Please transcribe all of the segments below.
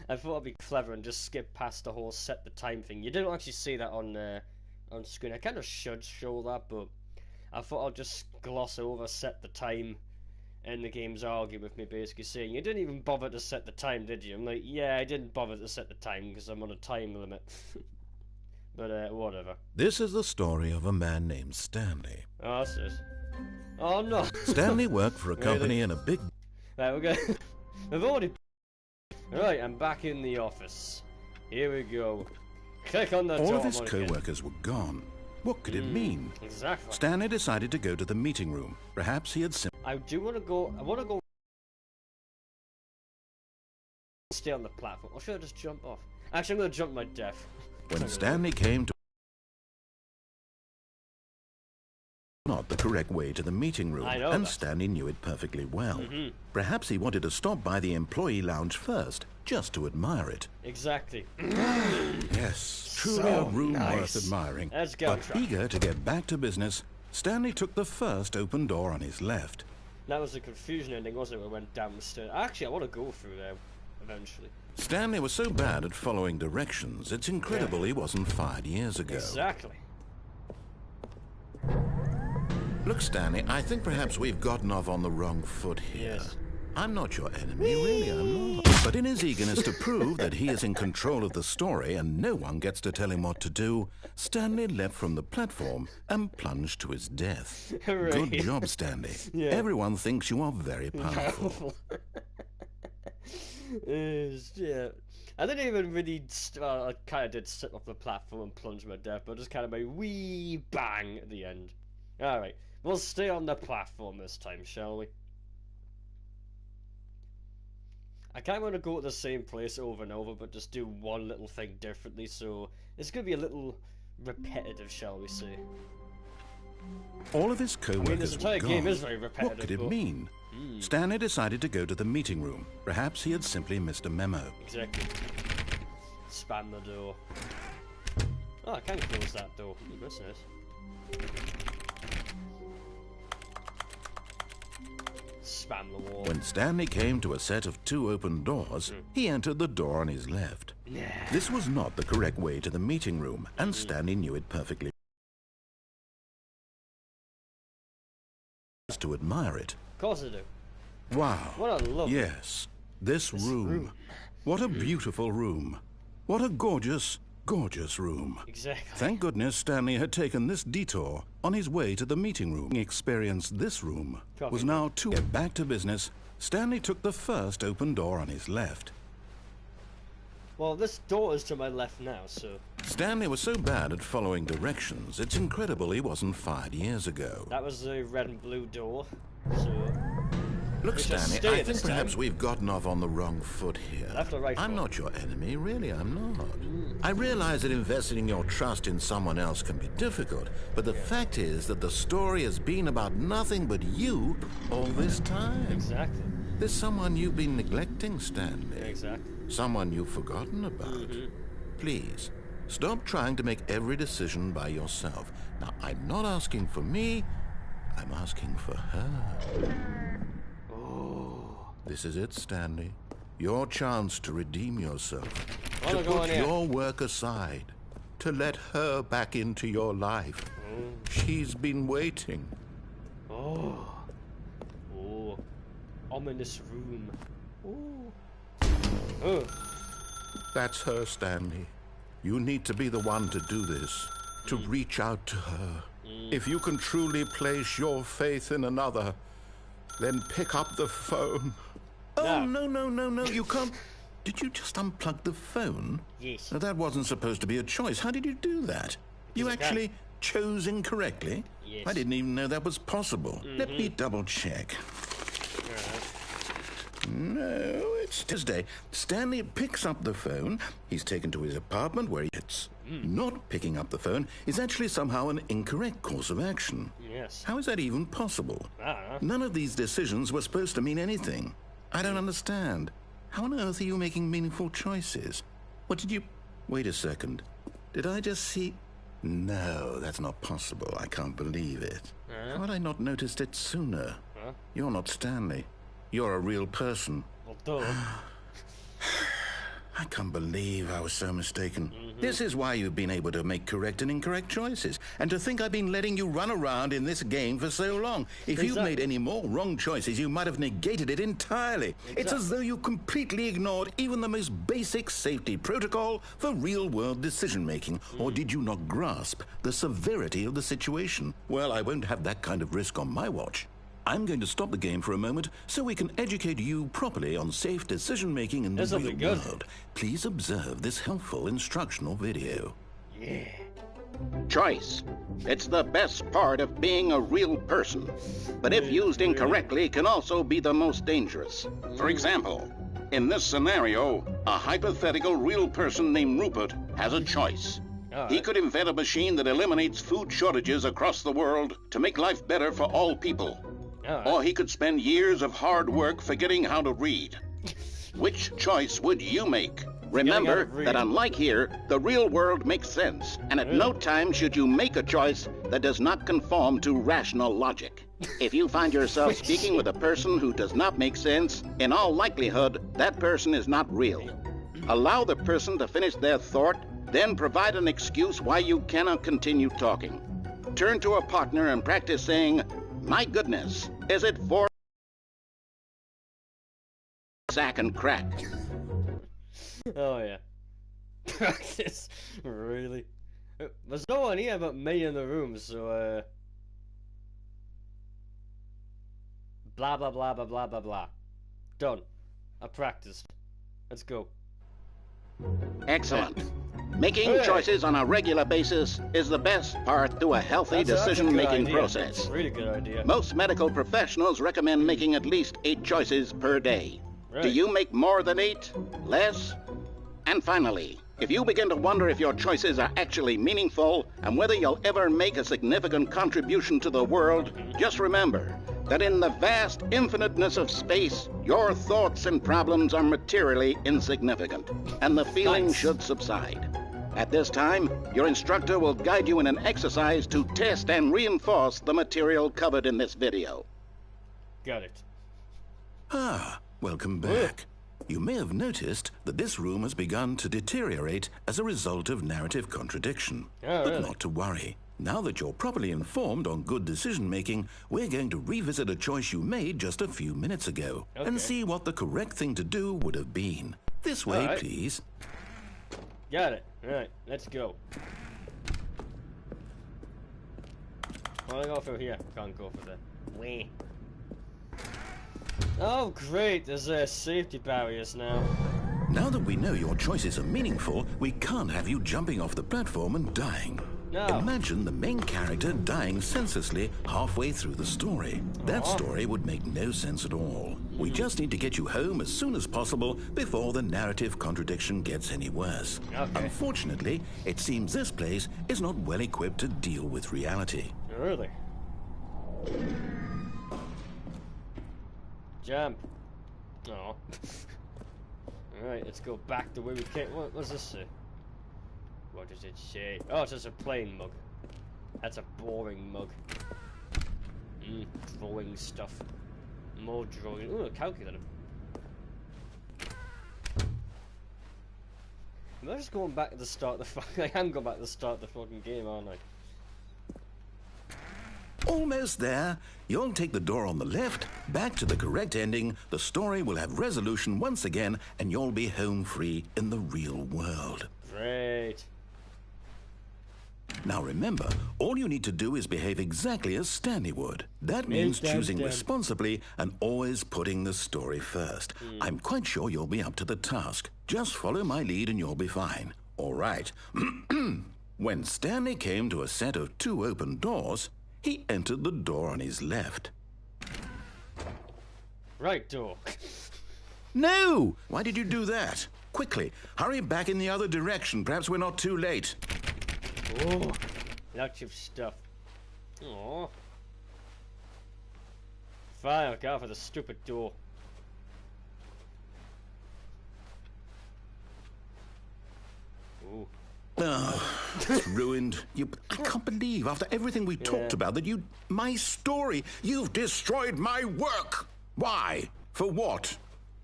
I thought I'd be clever and just skip past the whole set the time thing. You didn't actually see that on screen. I kind of should show that, but I thought I'll just gloss over set the time. And the game's arguing with me, basically saying, you didn't even bother to set the time, did you? I'm like, yeah, I didn't bother to set the time because I'm on a time limit. But, whatever. This is the story of a man named Stanley. Oh, that's it. Oh, no. Stanley worked for a company in a big... Right, we're going... We've already... Right, I'm back in the office. Here we go. Click on the All of his co-workers were gone. What could it mean? Exactly. Stanley decided to go to the meeting room. Perhaps he had I do want to go... I want to go... Stay on the platform. Or should I just jump off? Actually, I'm going to jump my death. When Stanley came to... Not the correct way to the meeting room, and Stanley knew it perfectly well. Perhaps he wanted to stop by the employee lounge first, just to admire it. Exactly. Yes, truly a room worth admiring. Let's go. But eager to get back to business, Stanley took the first open door on his left. That was a confusion ending, wasn't it? We went down the stairs. Actually, I want to go through there eventually. Stanley was so bad at following directions, it's incredible he wasn't fired years ago. Exactly. Look, Stanley, I think perhaps we've gotten off on the wrong foot here. Yes. I'm not your enemy, really, I'm not. But in his eagerness to prove that he is in control of the story and no one gets to tell him what to do, Stanley leapt from the platform and plunged to his death. Hooray. Good job, Stanley. Yeah. Everyone thinks you are very powerful. Yeah. I didn't even really... I kind of did sit off the platform and plunge my death, but just kind of a wee bang at the end. Alright, we'll stay on the platform this time, shall we? I kind of want to go to the same place over and over, but just do one little thing differently, so it's going to be a little repetitive, shall we say. All of his co-workers this entire were gone. game is very repetitive. What could it mean? Stanley decided to go to the meeting room. Perhaps he had simply missed a memo. Exactly. Spam the door. Oh, I can close that door. That's nice. Spam the wall. When Stanley came to a set of 2 open doors, he entered the door on his left. This was not the correct way to the meeting room, and Stanley knew it perfectly. To admire it. Of course I do. Wow. What a look. Yes, this room. What a beautiful room. What a gorgeous, gorgeous room. Exactly. Thank goodness Stanley had taken this detour on his way to the meeting room. He experienced this room was now to get back to business. Stanley took the first open door on his left. Well, this door is to my left now, so... Stanley was so bad at following directions, it's incredible he wasn't fired years ago. That was the red and blue door, so... Look, Stanley, I think perhaps we've gotten off on the wrong foot here. Left or right? I'm not your enemy, really, I'm not. I realize that investing your trust in someone else can be difficult, but the fact is that the story has been about nothing but you all this time. Exactly. There's someone you've been neglecting, Stanley. Exactly. Someone you've forgotten about. Please, stop trying to make every decision by yourself. Now, I'm not asking for me, I'm asking for her. Oh. This is it, Stanley. Your chance to redeem yourself. To Go put your work aside. To let her back into your life. She's been waiting. Oh. Oh. Ominous room. Oh. Oh. That's her, Stanley. You need to be the one to do this. To reach out to her. If you can truly place your faith in another, then pick up the phone. Oh, no, you can't. Did you just unplug the phone? Yes. Now, that wasn't supposed to be a choice. How did you do that? You actually chose incorrectly? Yes. I didn't even know that was possible. Let me double check. No, it's Tuesday. Stanley picks up the phone. He's taken to his apartment where he hits. Not picking up the phone is actually somehow an incorrect course of action. Yes. How is that even possible? I don't know. None of these decisions were supposed to mean anything. I don't understand. How on earth are you making meaningful choices? What did you... Wait a second. Did I just see... No, that's not possible. I can't believe it. How had I not noticed it sooner? You're not Stanley. You're a real person. Well, duh. I can't believe I was so mistaken. This is why you've been able to make correct and incorrect choices. And to think I've been letting you run around in this game for so long. If you'd made any more wrong choices, you might have negated it entirely. It's as though you completely ignored even the most basic safety protocol for real-world decision-making. Or did you not grasp the severity of the situation? Well, I won't have that kind of risk on my watch. I'm going to stop the game for a moment so we can educate you properly on safe decision-making in the real world. Please observe this helpful instructional video. Yeah. Choice. It's the best part of being a real person. But if used incorrectly, can also be the most dangerous. For example, in this scenario, a hypothetical real person named Rupert has a choice. He could invent a machine that eliminates food shortages across the world to make life better for all people. Or he could spend years of hard work forgetting how to read. Which choice would you make? Remember that unlike here, the real world makes sense, and at no time should you make a choice that does not conform to rational logic. If you find yourself speaking with a person who does not make sense, in all likelihood, that person is not real. Allow the person to finish their thought, then provide an excuse why you cannot continue talking. Turn to a partner and practice saying, "My goodness, is it for sack and crack?" Oh yeah. Practice. Really? There's no one here but me in the room, so blah blah blah blah blah blah blah. Done. I practiced. Let's go. Excellent. Making choices on a regular basis is the best part to a healthy decision-making process. That's a really good idea. Most medical professionals recommend making at least 8 choices per day. Right. Do you make more than 8? Less? And finally, if you begin to wonder if your choices are actually meaningful and whether you'll ever make a significant contribution to the world, just remember that in the vast infiniteness of space, your thoughts and problems are materially insignificant, and the feeling should subside. At this time, your instructor will guide you in an exercise to test and reinforce the material covered in this video. Got it. Ah, welcome back. You may have noticed that this room has begun to deteriorate as a result of narrative contradiction. But not to worry. Now that you're properly informed on good decision-making, we're going to revisit a choice you made just a few minutes ago and see what the correct thing to do would have been. This way, please. Got it. Alright, let's go. Wanna go through here? Can't go for that. Wee. Oh great, there's safety barriers now. Now that we know your choices are meaningful, we can't have you jumping off the platform and dying. No. Imagine the main character dying senselessly halfway through the story. That story would make no sense at all. We just need to get you home as soon as possible before the narrative contradiction gets any worse. Unfortunately, it seems this place is not well equipped to deal with reality. Really? Jump. Oh. Alright, let's go back the way we came. What does this say? What does it say? Oh, it's just a plain mug. That's a boring mug. Drawing stuff. More drawing. Ooh, a calculator. Am I just going back to the start of the I am going back to the start of the fucking game, aren't I? Almost there. You'll take the door on the left, back to the correct ending, the story will have resolution once again, and you'll be home free in the real world. Great. Now remember, all you need to do is behave exactly as Stanley would. That means choosing responsibly and always putting the story first. I'm quite sure you'll be up to the task. Just follow my lead and you'll be fine. All right. When Stanley came to a set of 2 open doors, he entered the door on his left. Right door. No! Why did you do that? Quickly, hurry back in the other direction. Perhaps we're not too late. Oh, lots of stuff. Oh. Fine, I'll go for the stupid door. Ooh. Oh, it's ruined. I can't believe, after everything we talked about, that my story, you've destroyed my work. Why? For what?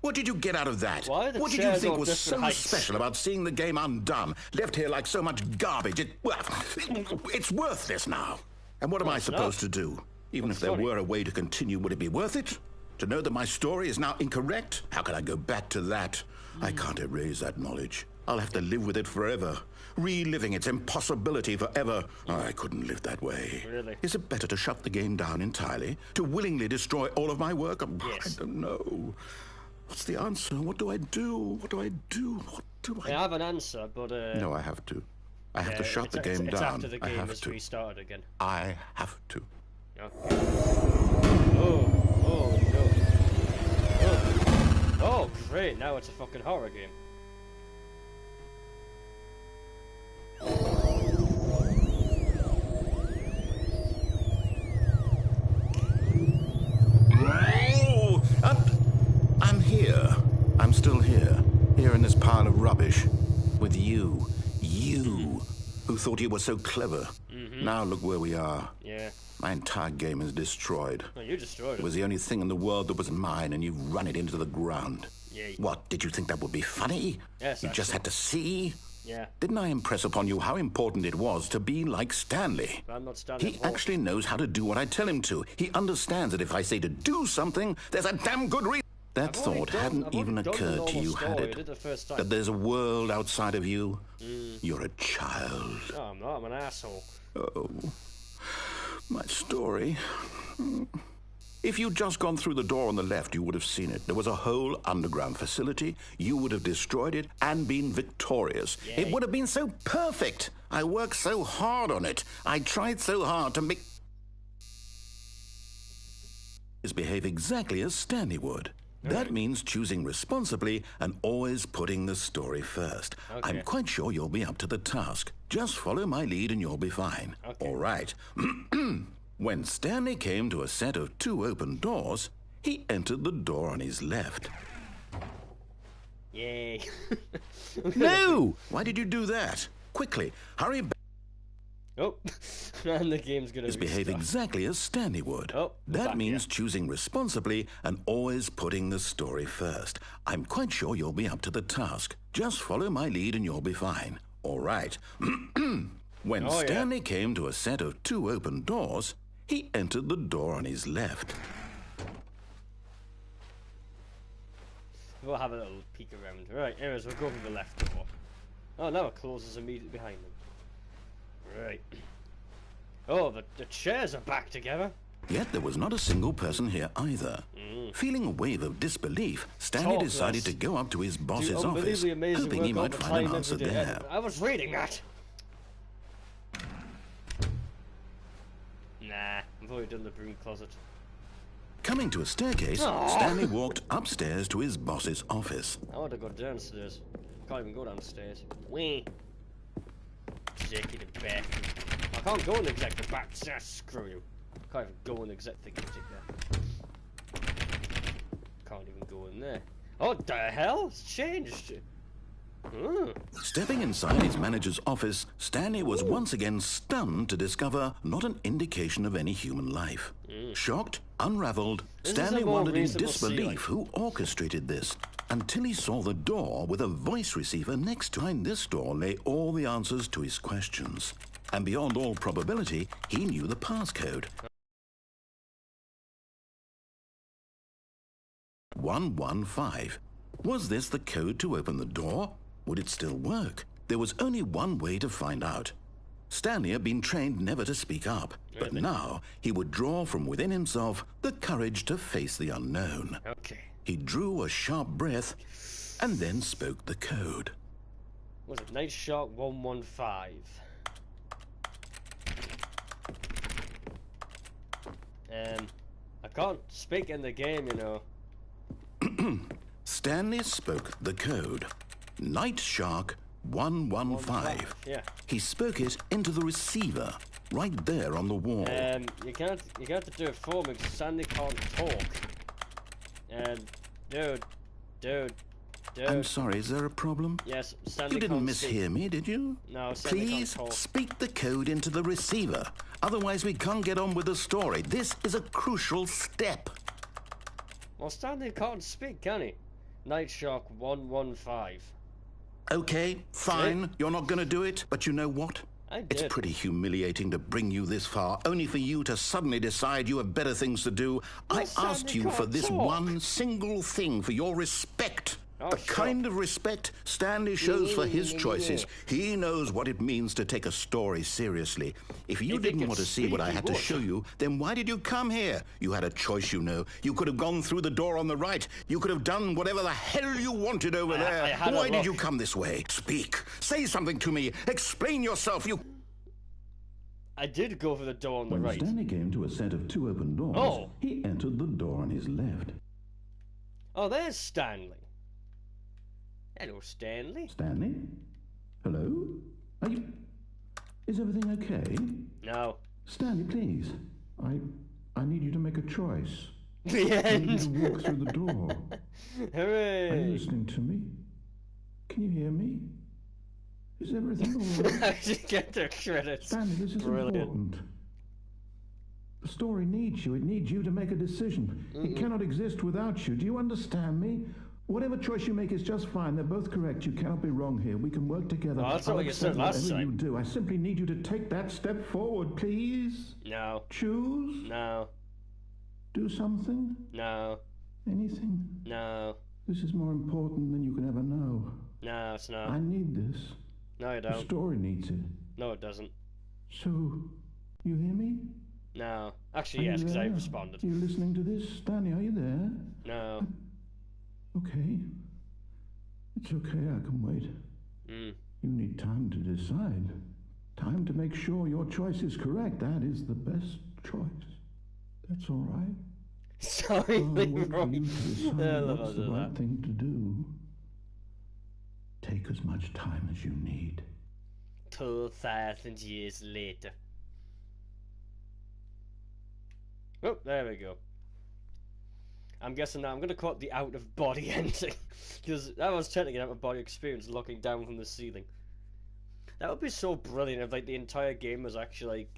What did you get out of that? Why are the What did you chairs think all was different so heights? special about seeing the game undone, left here like so much garbage? It's worthless now. And what am I supposed to do? Even if there were a way to continue, would it be worth it? To know that my story is now incorrect? How can I go back to that? I can't erase that knowledge. I'll have to live with it forever, reliving its impossibility forever. I couldn't live that way. Really? Is it better to shut the game down entirely? To willingly destroy all of my work? Yes. I don't know. What's the answer? What do I do? What do I do? What do I... I have an answer, but No, I have to. I have to shut the game it's down. after the I game have is to. restarted again. I have to. Okay. Oh no. Oh, great, now it's a fucking horror game. Oh, I'm here. I'm still here. Here in this pile of rubbish. With you. You. Who thought you were so clever. Now look where we are. Yeah. My entire game is destroyed. Oh, you destroyed It it. was the only thing in the world that was mine, and you've run it into the ground. Yeah. What, did you think that would be funny? Yes, You just actually. had to see? Yeah. Didn't I impress upon you how important it was to be like Stanley? But I'm not standing He actually knows how to do what I tell him to. He understands that if I say to do something, there's a damn good reason. That thought hadn't even occurred to you, had I it? did the first time. That there's a world outside of you? You're a child. No, I'm not. I'm an asshole. Oh, my story. If you'd just gone through the door on the left, you would have seen it. There was a whole underground facility. You would have destroyed it and been victorious. Yay. It would have been so perfect. I worked so hard on it. I tried so hard to make... behave exactly as Stanley would. That means choosing responsibly and always putting the story first. Okay. I'm quite sure you'll be up to the task. Just follow my lead and you'll be fine. Okay. All right. When Stanley came to a set of 2 open doors, he entered the door on his left. Yay. No! Why did you do that? Quickly, hurry back. Oh, and the game's gonna Behave restart. exactly as Stanley would. Oh, we're that back, means choosing responsibly and always putting the story first. I'm quite sure you'll be up to the task. Just follow my lead and you'll be fine. All right. When Oh, yeah. Stanley came to a set of 2 open doors, he entered the door on his left. We'll have a little peek around. Right, anyways, we'll go for the left door. Oh, now it closes immediately behind them. Right. Oh, the chairs are back together. Yet there was not a single person here either. Feeling a wave of disbelief, Stanley Talk decided less. to go up to his Do boss's office, unbelievably amazing hoping work he all might the find an time answer every day. there. I was reading that. Nah, I've already done the broom closet. Coming to a staircase, Aw. Stanley walked upstairs to his boss's office. I want to go downstairs. Can't even go downstairs. Wee. Executive bathroom. I can't go in the executive bathroom. Screw you. Can't even go in the executive there. Can't even go in there. Oh, what the hell? It's changed. Stepping inside his manager's office, Stanley was once again stunned to discover not an indication of any human life. Shocked, unraveled, This is a Stanley more wondered in reasonable disbelief ceiling. who orchestrated this, until he saw the door with a voice receiver next to it. Behind this door lay all the answers to his questions. And beyond all probability, he knew the passcode. 115. Was this the code to open the door? Would it still work? There was only one way to find out. Stanley had been trained never to speak up, but now he would draw from within himself the courage to face the unknown. Okay. He drew a sharp breath and then spoke the code. Was it Night Shark 115? I can't speak in the game, you know. Stanley spoke the code. Night Shark 115. Yeah. He spoke it into the receiver, right there on the wall. You can't have to do it for me because Stanley can't talk. Dude. I'm sorry, is there a problem? Yes, Stanley You didn't can't speak. mishear me, did you? No, Stanley can't Please talk. speak the code into the receiver. Otherwise, we can't get on with the story. This is a crucial step. Well, Stanley can't speak, can he? Night Shark 115. Okay, fine. You're not going to do it, but you know what? I did. It's pretty humiliating to bring you this far, only for you to suddenly decide you have better things to do. I asked you for this one single thing, for your respect. The kind of respect Stanley shows for his choices. He knows what it means to take a story seriously. If you didn't want to see what I had to show you, then why did you come here? You had a choice, you know. You could have gone through the door on the right. You could have done whatever the hell you wanted over there. Why did you come this way? Speak. Say something to me. Explain yourself. I did go for the door on the right. When Stanley came to a set of 2 open doors, he entered the door on his left. Oh, there's Stanley. Hello, Stanley. Stanley? Hello? Are you... Is everything okay? No. Stanley, please. I need you to make a choice. The end. I need you to walk through the door. Hooray. Are you listening to me? Can you hear me? Is everything all right? Actually get the credits. Stanley, this is important. The story needs you. It needs you to make a decision. It cannot exist without you. Do you understand me? Whatever choice you make is just fine. They're both correct. You cannot be wrong here. We can work together. Oh, that's what you said last time. Whatever you do, I simply need you to take that step forward, please. No. Choose. No. Do something. No. Anything. No. This is more important than you can ever know. No, it's not. I need this. No, you The don't. story needs it. No, it doesn't. So, you hear me? No. Actually, yes, because I responded. Are you listening to this? Stanley, are you there? No. Okay. It's okay, I can wait. You need time to decide. Time to make sure your choice is correct. That is the best choice. That's all right. Sorry, I'll wait for Leroy. you to decide what's the right thing to do. Take as much time as you need. 2,000 years later. Oh, there we go. I'm guessing now I'm going to call it the out-of-body ending, because that was technically an out-of-body experience looking down from the ceiling. That would be so brilliant if like the entire game was actually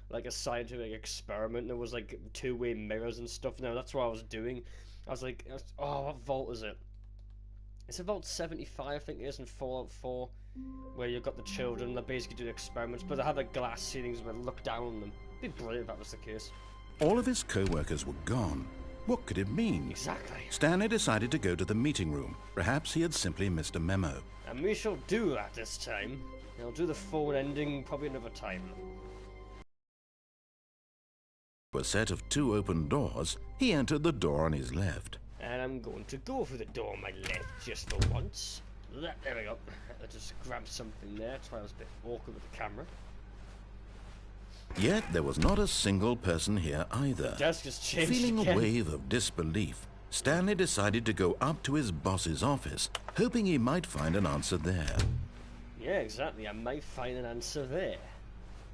like a scientific experiment and there was like two-way mirrors and stuff. Now that's what I was doing. I was like, oh, what vault is it? It's a vault 75, I think it is, in Fallout 4, where you've got the children that basically do experiments, but they have like glass ceilings where they look down on them. It'd be brilliant if that was the case. All of his co-workers were gone. What could it mean? Exactly. Stanley decided to go to the meeting room. Perhaps he had simply missed a memo. And we shall do that this time. I'll do the phone ending probably another time. A set of 2 open doors, he entered the door on his left. And I'm going to go for the door on my left just for once. There we go. I just grabbed something there. That's why I was a bit awkward with the camera. Yet there was not a single person here either. Desk has changed Feeling again. a wave of disbelief, Stanley decided to go up to his boss's office, hoping he might find an answer there. Yeah, exactly. I might find an answer there.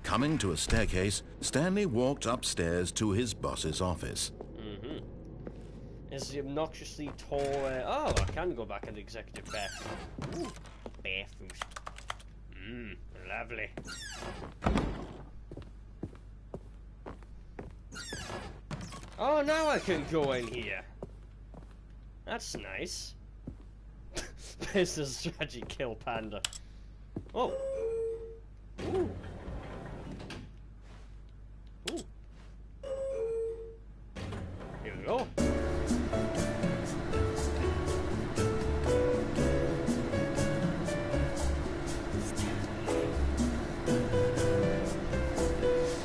Coming to a staircase, Stanley walked upstairs to his boss's office. Is the obnoxiously tall... oh, I can go back in the executive bathroom. Ooh, bathrooms. Lovely. Oh, now I can go in here. That's nice. Business strategy kill panda. Oh. Ooh. Ooh. Here we go.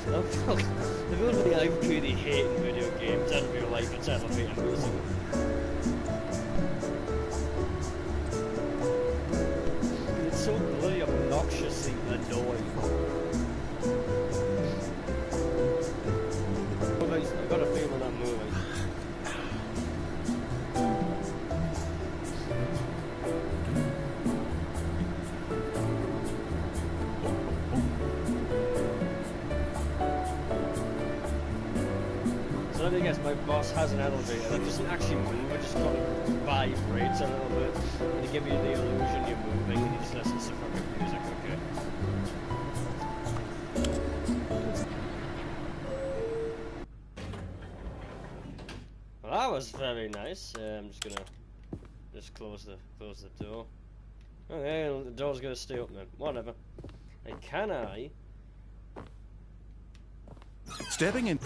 I feel like I'm pretty hating video games and real life. It's elevator music. It's so bloody obnoxiously annoying. I've got a feeling I'm moving. So let me guess, my boss has an elevator that doesn't actually move, it just kind of vibrates a little bit, and to give you the illusion you're moving, and you just listen to fucking music, okay? Well, that was very nice. I'm just gonna just close the door. Okay, the door's gonna stay open then. Whatever. And can I? Stepping in.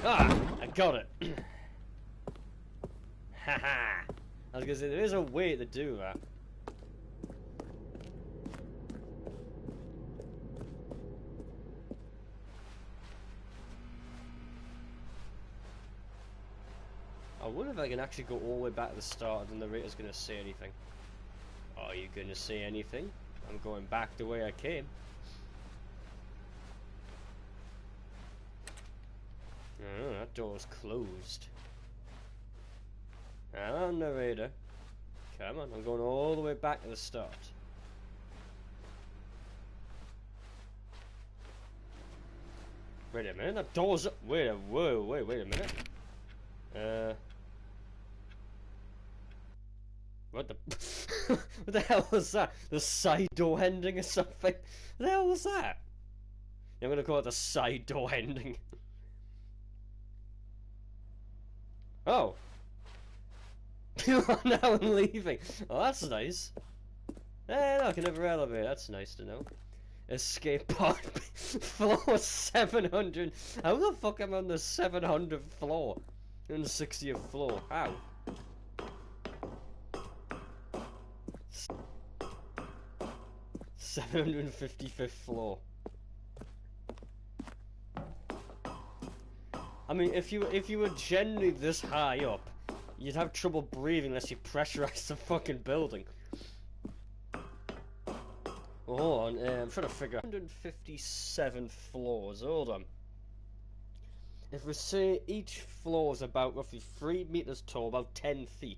Ah! I got it! Haha! I was gonna say, there is a way to do that. I wonder if I can actually go all the way back to the start and the narrator's gonna say anything. Are you gonna say anything? I'm going back the way I came. Oh, that door's closed. Come on, narrator. Come on, I'm going all the way back to the start. Wait a minute, that door's up. Wait a minute. What the what the hell was that? The side door ending or something? What the hell was that? I'm gonna call it the side door ending. Oh. Now I'm leaving. Oh, that's nice. Hey, look, another elevator. That's nice to know. Escape pod. Floor 700. How the fuck am I on the 700th floor? On the 60th floor. How? $755th floor. I mean, if you were generally this high up, you'd have trouble breathing unless you pressurize the fucking building. Oh, hold on, I'm trying to figure out 157 floors. Hold on. If we say each floor is about roughly 3 meters tall, about 10 feet.